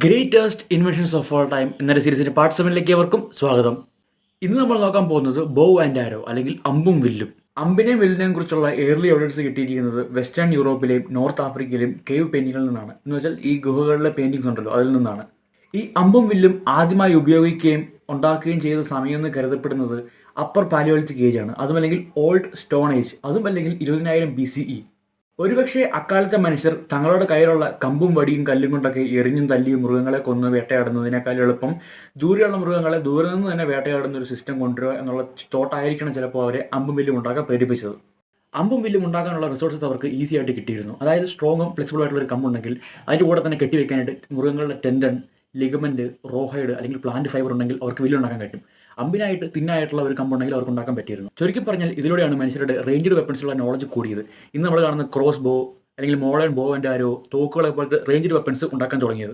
Greatest inventions of all time എന്നൊരു സീരീസിന്റെ part 7ലേക്ക് ഏവർക്കും സ്വാഗതം. ഇന്ന് നമ്മൾ നോക്കാൻ പോകുന്നത് ബോ ആൻഡ് ആരോ അല്ലെങ്കിൽ അമ്പും വില്ലും. അമ്പിനെയും വില്ലിനെയും കുറിച്ചുള്ള ഏർലി എവിഡൻസ് കിട്ടിയിരിക്കുന്നത് വെസ്റ്റേൺ യൂറോപ്പിലെയും നോർത്ത് ആഫ്രിക്കയിലെയും കേവ് പെയിന്റിങ്ങിൽ നിന്നാണ്. എന്ന് വെച്ചാൽ ഈ ഗുഹകളിലെ പെയിന്റിങ്സ് ഉണ്ടല്ലോ, അതിൽ നിന്നാണ് ഈ അമ്പും വില്ലും ആദ്യമായി ഉപയോഗിക്കുകയും ഉണ്ടാക്കുകയും ചെയ്ത സമയം എന്ന് കരുതപ്പെടുന്നത് അപ്പർ പാലിയോളിത്തിക് ഏജ് ആണ്. അതുമല്ലെങ്കിൽ ഓൾഡ് സ്റ്റോൺ ഏജ്, അതും അല്ലെങ്കിൽ 20,000 BCE. ഒരുപക്ഷെ അക്കാലത്തെ മനുഷ്യർ തങ്ങളുടെ കയ്യിലുള്ള കമ്പും വടിയും കല്ലും കൊണ്ടൊക്കെ എറിഞ്ഞും തല്ലിയും മൃഗങ്ങളെ കൊന്ന് വേട്ടയാടുന്നതിനേക്കാൾ എളുപ്പം ദൂരെയുള്ള മൃഗങ്ങളെ ദൂരെ നിന്ന് തന്നെ വേട്ടയാടുന്ന ഒരു സിസ്റ്റം കൊണ്ടുവരിക എന്നുള്ള തോട്ടായിരിക്കണം ചിലപ്പോൾ അവരെ അമ്പും വില്ലും ഉണ്ടാക്കാൻ പ്രേരിപ്പിച്ചത്. അമ്പും വില്ലും ഉണ്ടാക്കാനുള്ള റിസോഴ്സസ് അവർക്ക് ഈസി ആയിട്ട് കിട്ടിയിരുന്നു. അതായത് സ്ട്രോങ്ങും ഫ്ലെക്സിബിൾ ആയിട്ടുള്ള ഒരു കമ്പുണ്ടെങ്കിൽ അതിൻ്റെ കൂടെ തന്നെ കെട്ടിവെക്കാനായിട്ട് മൃഗങ്ങളുടെ ടെൻഡൻ, ലിഗമെന്റ്, റോഹൈഡ് അല്ലെങ്കിൽ പ്ലാന്റ് ഫൈബർ ഉണ്ടെങ്കിൽ അവർക്ക് വില്ലുണ്ടാക്കാൻ പറ്റും. അമ്പിനായിട്ട് തിന്നായിട്ടുള്ള ഒരു കമ്പുണ്ടെങ്കിൽ അവർക്ക് ഉണ്ടാക്കാൻ പറ്റിയിരുന്നു. ചുരുക്കി പറഞ്ഞാൽ ഇതിലൂടെയാണ് മനുഷ്യരുടെ റേഞ്ച്ഡ് വെപ്പൺസിലുള്ള നോളജ് കൂടിയത്. ഇന്ന് നമ്മൾ കാണുന്ന ക്രോസ് ബോ അല്ലെങ്കിൽ മോഡേൺ ബോ ആൻഡ് ആരോ, തോക്കുകളെ പോലത്തെ റേഞ്ച്ഡ് വെപ്പൺസ് ഉണ്ടാക്കാൻ തുടങ്ങിയത്.